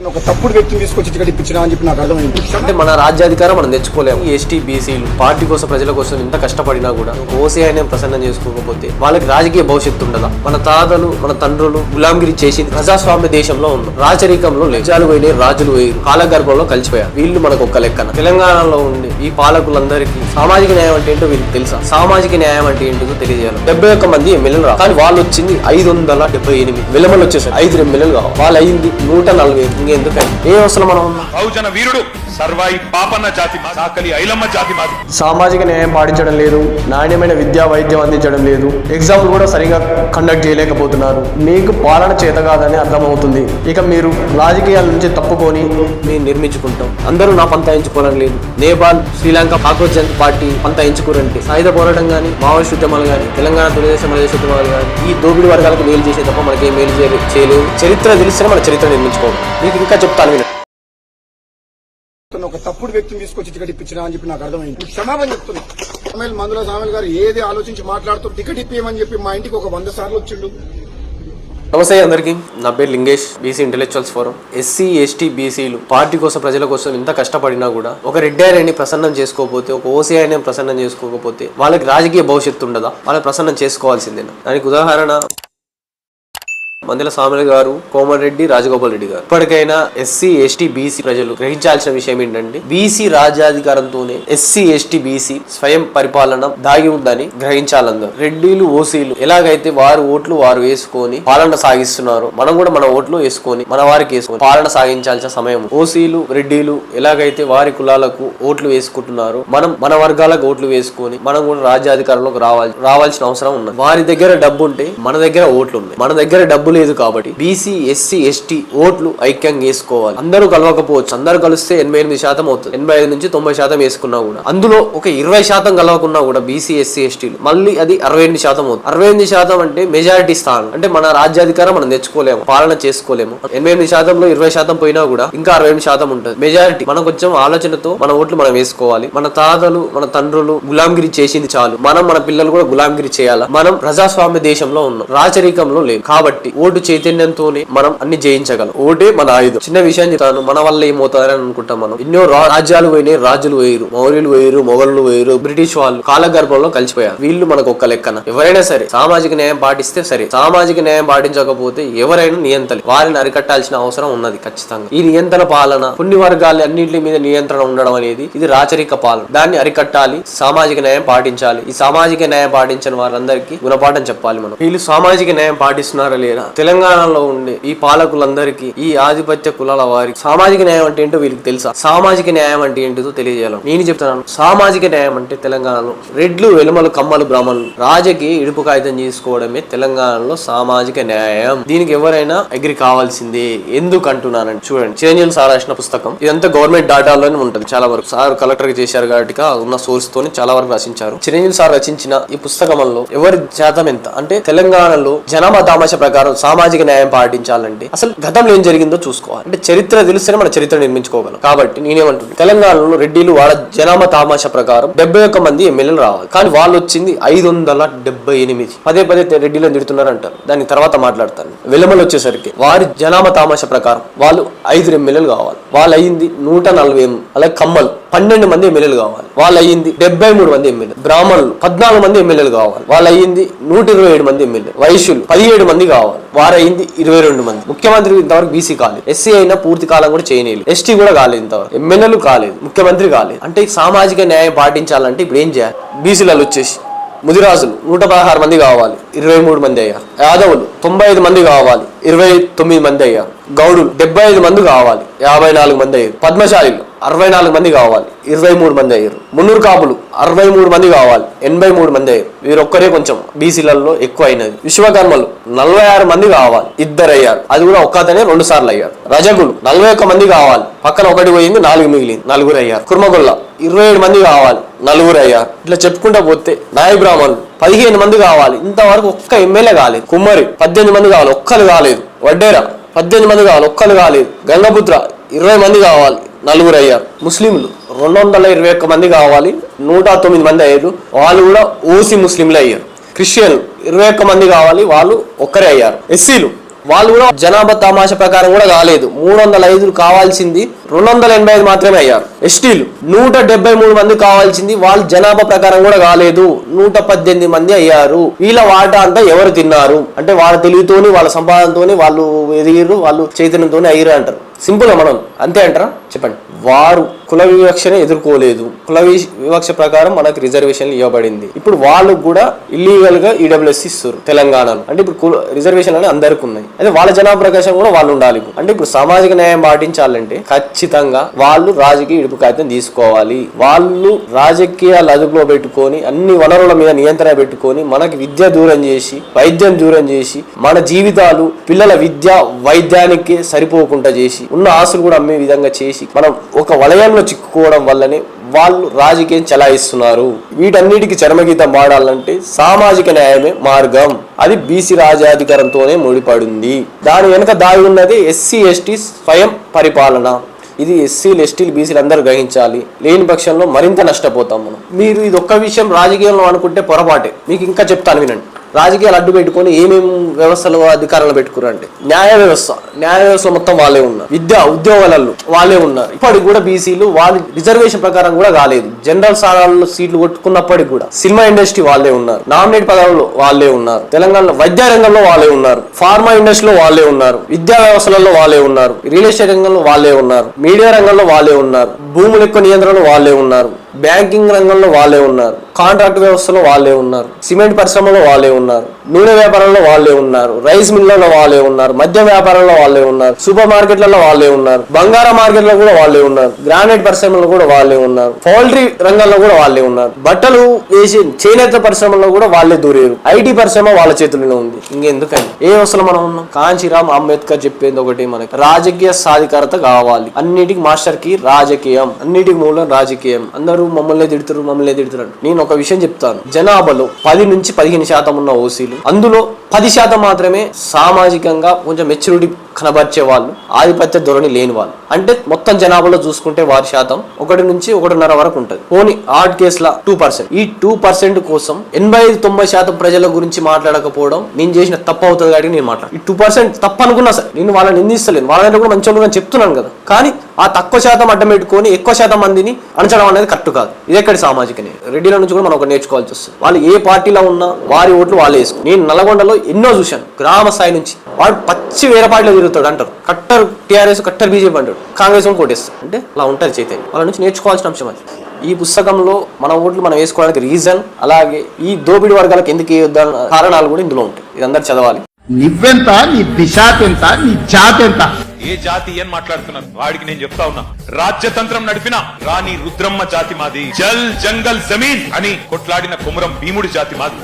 ఒక తప్పుడు వ్యక్తిని తీసుకొచ్చి టికెట్ ఇప్పించినా అని చెప్పి నాకు అర్థమైంది. అంటే మన రాజ్యాధికారం మనం తెచ్చుకోలేము. ఎస్టీ బీసీలు పార్టీ కోసం ప్రజల కోసం ఇంత కష్టపడినా కూడా ఓసీఐని ప్రసన్నం చేసుకోకపోతే వాళ్ళకి రాజకీయ భవిష్యత్తు ఉండదా? మన తాతలు మన తండ్రులు గులాంగిరి చేసి ప్రజాస్వామ్య దేశంలో ఉన్నాం. రాజరికంలో లెజాలు పోయినాయి, రాజులు పోయి కాలగర్భంలో కలిసిపోయారు. వీళ్ళు మనకు ఒక్క లెక్కన. తెలంగాణలో ఉండి ఈ పాలకులందరికీ సామాజిక న్యాయం అంటే ఏంటో వీళ్ళకి తెలుసా? సామాజిక న్యాయం అంటే ఏంటో తెలియజేయాలి. 71 మంది ఎమ్మెల్యేలు రా, కానీ వాళ్ళు వచ్చింది 578. విలమలు వచ్చేసారు 5 ఎమ్మెల్యేలు కావాలి. వాళ్ళు అయింది 140. ఇంకెందుకని ఏ అవసరం మనం ఉన్నాం? బహుజన వీరుడు సర్వాయి పాపన్న జాతి సాకలి ఐలమ్మ జాతి మాది. సామాజిక న్యాయం పాటించడం లేదు, నాణ్యమైన విద్యా వైద్యం అందించడం లేదు, ఎగ్జామ్లు కూడా సరిగా కండక్ట్ చేయలేకపోతున్నారు. మీకు పాలన చేత కాదని అర్థమవుతుంది. ఇక మీరు రాజకీయాల నుంచి తప్పుకొని మేము నిర్మించుకుంటాం. అందరూ నా పంత ఎంచుకోవడం లేదు. నేపాల్, శ్రీలంక, కాక్రోచ్ జనతా పార్టీ పంత ఎంచుకోరంటే సాయుధ పోరాటం కానీ, మావోయిస్ట్ ఉద్యమాలు కానీ, తెలంగాణ తెలుగుదేశం ఉద్యమాలు కానీ ఈ దోపిడీ వర్గాలకు మేలు చేసే తప్ప మనకి ఏం మేలు చేయలేదు. చరిత్ర తెలిస్తేనే మన చరిత్ర నిర్మించుకోవాలి. మీకు ఇంకా చెప్తాను. ఒక తప్పుడు వ్యక్తిని తీసుకొచ్చి టికెట్ ఇప్పించినా అని చెప్పి నాకు అర్థమైంది. క్షమాపణ చెప్తున్నా. మందుల సామెల్ గారు ఏది ఆలోచించి మాట్లాడుతూ టికెట్ ఇప్పియమని చెప్పి మా ఇంటికి ఒక 100 సార్లు వచ్చిండు. నమస్తే అందరికీ, నా పేరు Lingesh, BC intellectuals forum. SC ST బీసీలు పార్టీ కోసం ప్రజల కోసం ఇంత కష్టపడినా కూడా ఒక రెడ్డి ఆయనని ప్రసన్నం చేసుకోకపోతే, ఒక ఓసీ ఆయన ప్రసన్నం చేసుకోకపోతే వాళ్ళకి రాజకీయ భవిష్యత్తు ఉండదా? వాళ్ళకి ప్రసన్నం చేసుకోవాల్సిందేనా? దానికి ఉదాహరణ మందెల సామెల్ గారు, కోమరెడ్డి, రాజగోపాల్ రెడ్డి గారు. ఇప్పటికైనా ఎస్సీ ఎస్టీ బీసీ ప్రజలు గ్రహించాల్సిన విషయం ఏంటంటే బీసీ రాజ్యాధికారంతోనే ఎస్సీ ఎస్టీ బీసీ స్వయం పరిపాలన దాగి ఉందని గ్రహించాలందరూ. రెడ్డిలు ఓసీలు ఎలాగైతే వారు ఓట్లు వారు వేసుకొని పాలన సాగిస్తున్నారో మనం కూడా మన ఓట్లు వేసుకొని మన వారికి వేసుకొని పాలన సాగించాల్సిన సమయం. ఓసీలు రెడ్డిలు ఎలాగైతే వారి కులాలకు ఓట్లు వేసుకుంటున్నారో మనం మన వర్గాలకు ఓట్లు వేసుకొని మనం కూడా రాజ్యాధికారంలోకి రావాల్సిన అవసరం ఉన్నది. వారి దగ్గర డబ్బు ఉంటే మన దగ్గర ఓట్లు ఉన్నాయి. మన దగ్గర డబ్బు లేదు కాబట్టి బీసీ ఎస్సీ ఎస్టీ ఓట్లు ఐక్యంగా వేసుకోవాలి. అందరూ కలవకపోవచ్చు. అందరూ కలిస్తే 88% అవుతుంది. 85 నుంచి 90% వేసుకున్నా కూడా అందులో ఒక 20% కలవకున్నా కూడా బీసీ ఎస్సీ ఎస్టీలు మళ్ళీ అది 68% అవుతుంది. 68% అంటే మెజారిటీ స్థానం. అంటే మన రాజ్యాధికారం మనం తెచ్చుకోలేము, పాలన చేసుకోలేము. 88%లో 20% పోయినా కూడా ఇంకా 68% ఉంటుంది. మెజారిటీ మనం కొంచెం ఆలోచనతో మన ఓట్లు మనం వేసుకోవాలి. మన తాతలు మన తండ్రులు గులాంగిరి చేసింది చాలు. మనం మన పిల్లలు కూడా గులాంగిరి చేయాలా? మనం ప్రజాస్వామ్య దేశంలో ఉన్నాం, రాచరికంలో లేవు. కాబట్టి ఓటు చైతన్యంతోనే మనం అన్ని జయించగలం. ఓటే మన ఆయుధం. చిన్న విషయం చెప్తాను, మన వల్ల ఏమవుతారని అనుకుంటాం. మనం ఎన్నో రాజ్యాలు పోయినాయి, రాజులు పోయారు, మౌర్యులు పోయారు, మొఘలు పోయారు, బ్రిటిష్ వాళ్ళు కాలగర్భంలో కలిసిపోయారు. వీళ్ళు మనకు ఒక్క లెక్కన. ఎవరైనా సరే సామాజిక న్యాయం పాటిస్తే సరే, సామాజిక న్యాయం పాటించకపోతే ఎవరైనా నియంత్రణ వారిని అరికట్టాల్సిన అవసరం ఉన్నది ఖచ్చితంగా. ఈ నియంత్రణ పాలన కొన్ని వర్గాలు అన్నింటి మీద నియంత్రణ ఉండడం అనేది ఇది రాచరిక పాలన. దాన్ని అరికట్టాలి, సామాజిక న్యాయం పాటించాలి. ఈ సామాజిక న్యాయం పాటించిన వారందరికీ గుణపాఠం చెప్పాలి. మనం వీళ్ళు సామాజిక న్యాయం పాటిస్తున్నారా లేదా? తెలంగాణలో ఉండే ఈ పాలకులందరికీ, ఈ ఆధిపత్య కులాల వారికి సామాజిక న్యాయం అంటే ఏంటో వీళ్ళకి తెలుసా? సామాజిక న్యాయం అంటే ఏంటో తెలియజేయాలి. నేను చెప్తున్నాను, సామాజిక న్యాయం అంటే తెలంగాణలో రెడ్లు, వెలుమలు, కమ్మలు, బ్రాహ్మణులు రాజకీయ ఇడుపు కాగితం చేసుకోవడమే తెలంగాణలో సామాజిక న్యాయం. దీనికి ఎవరైనా అగ్రి కావాల్సిందే. ఎందుకు అంటున్నానంటే చూడండి, చిరంజీవి సార్ రాసిన పుస్తకం ఇదంతా గవర్నమెంట్ డాటాలోనే ఉంటుంది. చాలా వరకు సార్ కలెక్టర్ గా చేశారు కాబట్టి ఉన్న సోర్స్ తోని చాలా వరకు రచించారు. చిరంజీవి సార్ రచించిన ఈ పుస్తకంలో ఎవరి శాతం ఎంత అంటే తెలంగాణలో జనాభా తామాషా ప్రకారం సామాజిక న్యాయం పాటించాలంటే అసలు గతంలో ఏం జరిగిందో చూసుకోవాలి. అంటే చరిత్ర తెలిస్తేనే మన చరిత్ర నిర్మించుకోగలం. కాబట్టి నేనేమంటున్నాను, తెలంగాణలో రెడ్డిలు వాళ్ళ జనాభా తామాషా ప్రకారం 71 మంది ఎమ్మెల్యేలు రావాలి, కానీ వాళ్ళు వచ్చింది 578. పదే రెడ్డిలను తిడుతున్నారు అంటారు, దాని తర్వాత మాట్లాడతాను. వెలుమలు వచ్చేసరికి వారి జనాభా తామాషా ప్రకారం వాళ్ళు 5 ఎమ్మెల్యేలు కావాలి. వాళ్ళు అయ్యింది 140. అలాగే కమ్మలు 12 మంది ఎమ్మెల్యేలు కావాలి. వాళ్ళు అయ్యింది 73 మంది ఎమ్మెల్యేలు. బ్రాహ్మణులు 14 మంది ఎమ్మెల్యేలు కావాలి. వాళ్ళు అయ్యింది 127 మంది ఎమ్మెల్యేలు. వైశ్యులు 17 మంది కావాలి. వారు అయింది 22 మంది. ముఖ్యమంత్రి ఇంతవరకు బీసీ కాలేదు. ఎస్సీ అయినా పూర్తి కాలం కూడా చేయలేదు. ఎస్టీ కూడా కాలేదు, ఇంతవరకు ఎమ్మెల్యేలు కాలేదు, ముఖ్యమంత్రి కాలేదు. అంటే సామాజిక న్యాయం పాటించాలంటే ఇప్పుడు ఏం చేయాలి? బీసీలలో వచ్చేసి ముదిరాజులు 116 మంది కావాలి, 23 మంది అయ్యారు. యాదవులు 95 మంది కావాలి, 29 మంది అయ్యారు. గౌడులు 75 మంది కావాలి, 54 మంది అయ్యారు. పద్మశాలిలు 64 మంది కావాలి, 23 మంది అయ్యారు. మున్నూరు కాపులు 63 మంది కావాలి, 83 మంది అయ్యారు. వీరొక్కరే కొంచెం బీసీలలో ఎక్కువ అయినది. విశ్వకర్మలు 46 మంది కావాలి, 2 అయ్యారు. అది కూడా ఒక్కతనే 2 సార్లు అయ్యారు. రజకులు 41 మంది కావాలి, పక్కన 1 పోయింది, 4 మిగిలింది, 4 అయ్యారు. కుర్మగొల్ల 27 మంది కావాలి, 4 అయ్యారు. ఇట్లా చెప్పుకుంటా పోతే నాయ బ్రాహ్మణులు 15 మంది కావాలి, ఇంతవరకు ఒక్క ఎమ్మెల్యే కాలేదు. కుమ్మరి 18 మంది కావాలి, ఒక్కరు కాలేదు. వడ్డేర 18 మంది కావాలి, ఒక్కరు కాలేదు. గంగపుత్ర 20 మంది కావాలి, 4 అయ్యారు. ముస్లింలు 221 మంది కావాలి, 109 మంది అయ్యారు. వాళ్ళు కూడా ఓసీ ముస్లింలు అయ్యారు. క్రిస్టియన్లు 21 మంది కావాలి, వాళ్ళు ఒక్కరే అయ్యారు. ఎస్సీలు వాళ్ళు కూడా జనాభా తమాషా ప్రకారం కూడా కాలేదు. 305 కావాల్సింది 285 మాత్రమే అయ్యారు. ఎస్టీలు 173 మంది కావాల్సింది వాళ్ళు జనాభా ప్రకారం కూడా కాలేదు, 118 మంది అయ్యారు. వీళ్ళ వాటా అంతా ఎవరు తిన్నారు అంటే వాళ్ళ తెలివితోని వాళ్ళ సంపాదనతోని వాళ్ళు ఎదిగిరు, వాళ్ళు చైతన్యంతోనే అయ్యారు అంటారు. సింపుల్ గా మనం అంతే అంటారా చెప్పండి. వారు కుల వివక్షని ఎదుర్కోలేదు. కుల వివక్ష ప్రకారం మనకు రిజర్వేషన్లు ఇవ్వబడింది. ఇప్పుడు వాళ్ళకు కూడా ఇల్లీగల్ గా ఈడబ్ల్యూఎస్ ఇస్తారు తెలంగాణలో. అంటే ఇప్పుడు రిజర్వేషన్ అని అందరికి ఉన్నాయి. అయితే వాళ్ళ జనాభా ప్రకాశం కూడా వాళ్ళు ఉండాలి. అంటే ఇప్పుడు సామాజిక న్యాయం పాటించాలంటే ఖచ్చితంగా వాళ్ళు రాజకీయ ఇడుపు కాగితం తీసుకోవాలి. వాళ్ళు రాజకీయాలు అదుపులో పెట్టుకొని అన్ని వనరుల మీద నియంత్రణ పెట్టుకొని మనకి విద్య దూరం చేసి వైద్యం దూరం చేసి మన జీవితాలు పిల్లల విద్య వైద్యానికి సరిపోకుండా చేసి ఉన్న ఆశలు కూడా అమ్మే విధంగా చేసి మనం ఒక వలయంలో చిక్కుకోవడం వల్లనే వాళ్ళు రాజకీయం చలాయిస్తున్నారు. వీటన్నిటికీ చరమగీతం పాడాలంటే సామాజిక న్యాయమే మార్గం. అది బీసీ రాజ్యాధికారంతోనే ముడిపడింది. దాని వెనుక దాగి ఉన్నది ఎస్సీ ఎస్టీ స్వయం పరిపాలన. ఇది ఎస్సీలు ఎస్టీలు బీసీలు అందరూ గ్రహించాలి. లేని పక్షంలో మరింత నష్టపోతాం మనం. మీరు ఇది ఒక్క విషయం రాజకీయంలో అనుకుంటే పొరపాటే. మీకు ఇంకా చెప్తాను వినండి. రాజకీయాలు అడ్డు పెట్టుకొని ఏమేమి వ్యవస్థలు అధికారంలో పెట్టుకురంటే న్యాయ వ్యవస్థ మొత్తం వాళ్ళే ఉన్నారు. విద్య ఉద్యోగాలలో వాళ్ళే ఉన్నారు. ఇప్పటికి కూడా బీసీలు వాళ్ళు రిజర్వేషన్ ప్రకారం కూడా కాలేదు. జనరల్ స్థానాల్లో సీట్లు కొట్టుకున్నప్పటికి కూడా సినిమా ఇండస్ట్రీ వాళ్ళే ఉన్నారు. నామినేట్ పదవుల్లో వాళ్ళే ఉన్నారు. తెలంగాణలో వైద్య రంగంలో వాళ్ళే ఉన్నారు. ఫార్మా ఇండస్ట్రీలో వాళ్ళే ఉన్నారు. విద్యా వ్యవస్థలలో వాళ్ళే ఉన్నారు. రియల్ ఎస్టేట్ రంగంలో వాళ్ళే ఉన్నారు. మీడియా రంగంలో వాళ్ళే ఉన్నారు. భూముల యొక్క నియంత్రణలో వాళ్ళే ఉన్నారు. బ్యాంకింగ్ రంగంలో వాళ్ళే ఉన్నారు. కాంట్రాక్ట్ వ్యవస్థలో వాళ్ళే ఉన్నారు. సిమెంట్ పరిశ్రమలో వాళ్ళే ఉన్నారు. నూనె వ్యాపారంలో వాళ్ళే ఉన్నారు. రైస్ మిల్లలో వాళ్ళే ఉన్నారు. మద్య వ్యాపారంలో వాళ్ళే ఉన్నారు. సూపర్ మార్కెట్లలో వాళ్ళే ఉన్నారు. బంగార మార్కెట్లో కూడా వాళ్ళే ఉన్నారు. గ్రానైట్ పరిశ్రమలో కూడా వాళ్ళే ఉన్నారు. పౌల్ట్రీ రంగంలో కూడా వాళ్ళే ఉన్నారు. బట్టలు వేసి చేనేత పరిశ్రమలో కూడా వాళ్ళే దూరేరు. ఐటీ పరిశ్రమ వాళ్ళ చేతుల్లో ఉంది. ఇంకెందుకని ఏ వ్యవస్థలో మనం ఉన్నాం? కాంచీరామ్ అంబేద్కర్ చెప్పేది ఒకటి, మనకి రాజకీయ సాధికారత కావాలి. అన్నిటికి మాస్టర్ కి రాజకీయం, అన్నిటికి మూలం రాజకీయం. అందరూ మమ్మల్ని తిడుతున్నారు. నేను ఒక విషయం చెప్తాను. జనాభాలో 10 నుంచి 15% ఉన్న ఓసీలు, అందులో 10% మాత్రమే సామాజికంగా కొంచెం మెచ్యూరిటీ కనబర్చే వాళ్ళు, ఆధిపత్య ధోరణి లేని వాళ్ళు. అంటే మొత్తం జనాభాలో చూసుకుంటే వారి శాతం 1 నుంచి 1.5 వరకు ఉంటుంది. పోనీ ఆర్డ్ కేసుల 2%. ఈ 2% కోసం 85-90% ప్రజల గురించి మాట్లాడకపోవడం నేను చేసిన తప్పు అవుతుంది కాబట్టి నేను మాట్లాడు. ఈ 2% తప్పు అనుకున్నా సార్, నేను వాళ్ళని నిందిస్తలేను. వాళ్ళ దగ్గర కూడా మంచి వాళ్ళు నేను చెప్తున్నాను కదా. కానీ ఆ తక్కువ శాతం అడ్డం పెట్టుకొని ఎక్కువ శాతం మందిని అణచడం అనేది కరెక్ట్ కాదు. ఇది ఎక్కడి సామాజిక న్యాయం? రెడ్డిల నుంచి కూడా మనం ఒకటి నేర్చుకోవాల్సి వస్తుంది. వాళ్ళు ఏ పార్టీలో ఉన్నా వారి ఓట్లు వాళ్ళే వేసుకుని. నేను నల్గొండలో ఎన్నో చూశాను. గ్రామ స్థాయి నుంచి వాడు పచ్చి వేరే పార్టీలో తిరుగుతాడు అంటారు. కట్టర్ టీఆర్ఎస్, కట్టర్ బీజేపీ అంటాడు. కాంగ్రెస్ కోటేస్తాడు. అంటే అలా ఉంటుంది చైతన్యం. వాళ్ళ నుంచి నేర్చుకోవాల్సిన అంశం అది. ఈ పుస్తకంలో మన ఓట్లు మనం వేసుకోవడానికి రీజన్, అలాగే ఈ దోపిడీ వర్గాలకు ఎందుకు వేయొద్దని కారణాలు కూడా ఇందులో ఉంటాయి. ఇది అందరు చదవాలి. నువ్వెంత, నీ దిశాత్ ఎంత, నీ జాత్ ఎంత? ఏ జాతి ఏం మాట్లాడుతున్నారు? వాడికి నేను చెప్తా ఉన్నా, రాజ్యతంత్రం నడిపిన రాణి రుద్రమ్మ జాతి మాది. జల్ జంగల్ జమీన్ అని కొట్లాడిన కుమరం భీముడి జాతి మాది.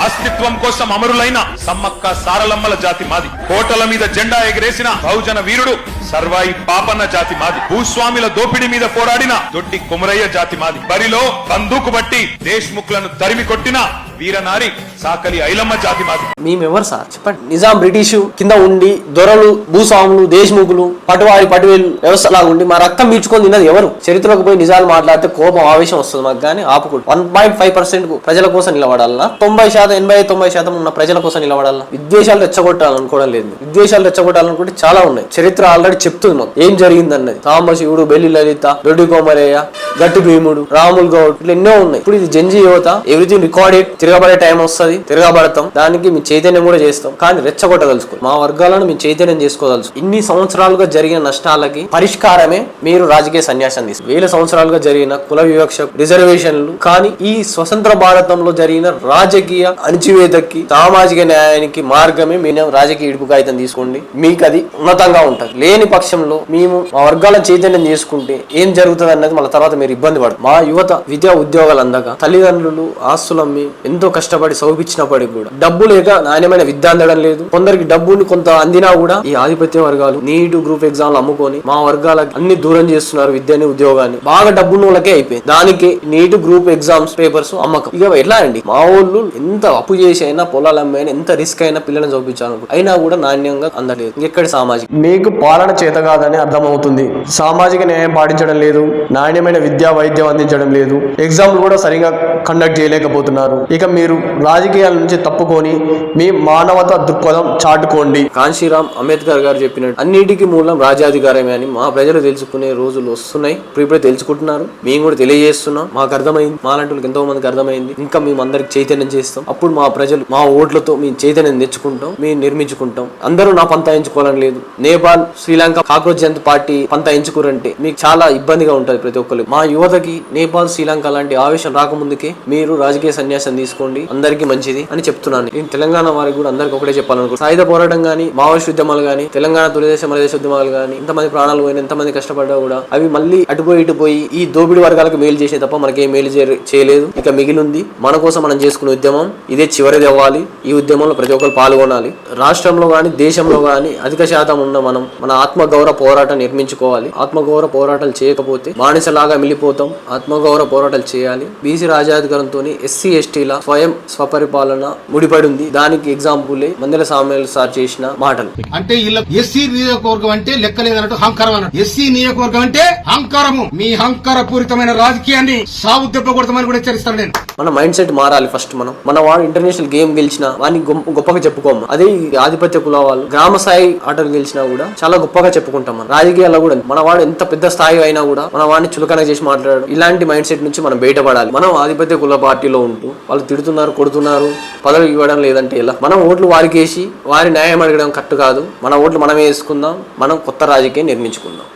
అస్తిత్వం కోసం అమరులైన సమ్మక్క సారలమ్మల జాతి మాది. కోటల మీద జెండా ఎగరేసిన బహుజన వీరుడు సర్వాయి పాపన్న జాతి మాది. భూస్వాముల దోపిడీ మీద పోరాడిన దొడ్డి కుమరయ్య జాతి మాది. బరిలో బందూకు బట్టి దేశ్ముఖ్లను తరిమి కొట్టిన వీరనారి సాకలి ఐలమ్మ జాతి మాది. మేమెవరు సార్ చెప్పండి? నిజాం బ్రిటిష్ కింద ఉండి దొరలు, భూస్వాములు, దేశ్ముఖులు, పటువారి పటువేలు వ్యవస్థ లాగా ఉండి మా రక్తం పీల్చుకొని తిన్నది ఎవరు? చరిత్రకు పోయి నిజాలు మాట్లాడితే కోపం ఆవేశం వస్తుంది మాకు. కానీ ఆపుకోండి. 1.5% ప్రజల కోసం నిలబడాలన్నా 90%, 80-90% ఉన్న ప్రజల కోసం నిలబడాలన్నా విద్వేషాలు రెచ్చగొట్టాలనుకోవడం లేదు. విద్వేషాలు రెచ్చగొట్టాలనుకుంటే చాలా ఉన్నాయి. చరిత్ర ఆల్రెడీ చెప్తున్నాం ఏం జరిగింది అన్నది. సాంబశివుడు, బెల్లి లలిత, దొడ్డి కోమరయ్య, గట్టి భీముడు, రాముల్ గౌడ్, ఇట్లా ఎన్నో ఉన్నాయి. ఇప్పుడు ఇది జంజీ యువత, ఎవ్రీథింగ్ రికార్డెడ్. తిరగబడే టైం వస్తుంది, తిరగబడతాం. దానికి మీ చైతన్యం కూడా చేస్తాం. కానీ రెచ్చగొట్టదలుచుకో మా వర్గాలను మీ చైతన్యం చేసుకోదలుచు. ఇన్ని సంవత్సరాలుగా జరిగిన నష్టాలకి పరిష్కారమే మీరు రాజకీయ సన్యాసం తీసుకు. 1000 సంవత్సరాలుగా జరిగిన కుల వివక్ష, రిజర్వేషన్లు, కానీ ఈ స్వతంత్ర భారతంలో జరిగిన రాజకీయ అణచివేతకి, సామాజిక న్యాయానికి మార్గమే మీరు రాజకీయ ఇడుపు కాగితం తీసుకోండి. మీకు అది ఉన్నతంగా ఉంటుంది. లేని పక్షంలో మేము మా వర్గాలను చైతన్యం చేసుకుంటే ఏం జరుగుతుంది అన్నది మళ్ళీ తర్వాత మీరు ఇబ్బంది పడదు. మా యువత విద్యా ఉద్యోగాలు అందక తల్లిదండ్రులు ఆస్తులమ్మి ఎంతో కష్టపడి సౌపించినప్పటికి కూడా డబ్బు లేక నాణ్యమైన విద్య అందడం లేదు. కొందరికి డబ్బుని కొంత అందినా కూడా ఈ ఆధిపత్య వర్గాలు నీట్ గ్రూప్ ఎగ్జామ్లు అమ్ముకొని మా వర్గాలకి అన్ని దూరం చేస్తున్నారు. విద్యని, ఉద్యోగాన్ని. బాగా డబ్బున్న వాళ్ళకే అయిపోయింది. దానికి నీట్ గ్రూప్ ఎగ్జామ్స్ పేపర్స్ అమ్మకం. ఇక ఎట్లా అండి? మా ఊళ్ళు ఎంత అప్పు చేసి అయినా, పొలాలు అమ్మైనా, ఎంత రిస్క్ అయినా పిల్లల్ని చదివించాలనుకో అయినా కూడా నాణ్యంగా అందలేదు. ఇంకెక్కడి సామాజిక మీకు పాలన చేత కాదని అర్థమవుతుంది. సామాజిక న్యాయం పాటించడం లేదు, నాణ్యమైన విద్యా వైద్యం అందించడం లేదు, ఎగ్జామ్లు కూడా సరిగా కండక్ట్ చేయలేకపోతున్నారు. ఇక ఇక మీరు రాజకీయాల నుంచి తప్పుకొని మీ మానవతా దృక్పథం చాటుకోండి. కాంశీరామ్ అంబేద్కర్ గారు చెప్పినట్టు అన్నిటికీ మూలం రాజ్యాధికారమే అని మా ప్రజలు తెలుసుకునే రోజులు వస్తున్నాయి. ఇప్పుడే తెలుసుకుంటున్నారు, మేము కూడా తెలియజేస్తున్నాం. మాకు అర్థమైంది, మాలాంటి వాళ్ళకి ఎంతో మందికి అర్థమైంది. ఇంకా మేము అందరికి చైతన్యం చేస్తాం. అప్పుడు మా ప్రజలు మా ఓట్లతో మేము చైతన్యం తెచ్చుకుంటాం, మేము నిర్మించుకుంటాం. అందరూ నా పంత ఎంచుకోవాలని లేదు. నేపాల్, శ్రీలంక, కాక్రోచ్ జనతా పార్టీ పంత ఎంచుకోరంటే మీకు చాలా ఇబ్బందిగా ఉంటుంది ప్రతి ఒక్కరు. మా యువతకి నేపాల్, శ్రీలంక లాంటి ఆవేశం రాకముందుకే మీరు రాజకీయ సన్యాసం తీసుకోండి, అందరికీ మంచిది అని చెప్తున్నాను. నేను తెలంగాణ వారికి కూడా అందరికి ఒకటే చెప్పాలనుకుంటున్నాను. సాయుధ పోరాటం గానీ, మావోయిస్ట్ ఉద్యమాలు గానీ, తెలంగాణ తొలిదేశ మరదేశ ఉద్యమాలు గానీ, ఇంతమంది ప్రాణాలు పోయిన, ఎంతమంది కష్టపడ్డా కూడా అవి మళ్ళీ అటుపోయి ఈ దోపిడి వర్గాలకు మేలు చేసే తప్ప మనకేం మేలు చేయలేదు. ఇక మిగిలింది మన కోసం మనం చేసుకునే ఉద్యమం. ఇదే చివరిది అవ్వాలి. ఈ ఉద్యమంలో ప్రతి ఒక్కరు పాల్గొనాలి. రాష్ట్రంలో గానీ, దేశంలో గానీ అధిక శాతం ఉన్న మనం మన ఆత్మగౌరవ పోరాటం నిర్మించుకోవాలి. ఆత్మగౌరవ పోరాటాలు చేయకపోతే బానిసలాగా మిలిపోతాం. ఆత్మగౌరవ పోరాటాలు చేయాలి. బీసీ రాజ్యాధికారంతో ఎస్సీ ఎస్టీల స్వయం స్వపరిపాలన ముడిపడి ఉంది. దానికి ఎగ్జాంపుల్ మందెల సామ్యుల్ సార్ చేసిన మాటలు. అంటే ఇలా ఎస్సీ నియోజకవర్గం అంటే లెక్కలేదన్నట్టు హంకారం అన్నట్టు. ఎస్సీ నియోజకవర్గం అంటే హంకారము. మీ హంకార పూరితమైన రాజకీయాన్ని సాగు దెబ్బ కొడతామని కూడా హెచ్చరిస్తాను నేను. మన మైండ్ సెట్ మారాలి. ఫస్ట్ మన వాడు ఇంటర్నేషనల్ గేమ్ గెలిచినా వాడిని గొప్పగా చెప్పుకోము. అదే ఆధిపత్య కుల వాళ్ళు గ్రామ స్థాయి ఆటలు గెలిచినా కూడా చాలా గొప్పగా చెప్పుకుంటాం. మన రాజకీయాల్లో కూడా మన వాడు ఎంత పెద్ద స్థాయి అయినా కూడా మన వాడిని చులకన చేసి మాట్లాడాడు. ఇలాంటి మైండ్ సెట్ నుంచి మనం బయటపడాలి. మనం ఆధిపత్య కుల పార్టీలో ఉంటూ వాళ్ళు తిడుతున్నారు, కొడుతున్నారు, పదవి ఇవ్వడం లేదంటే ఎలా? మనం ఓట్లు వారికి వేసి వారి న్యాయం అడగడం కరెక్ట్ కాదు. మన ఓట్లు మనమే వేసుకుందాం. మనం కొత్త రాజకీయం నిర్మించుకుందాం.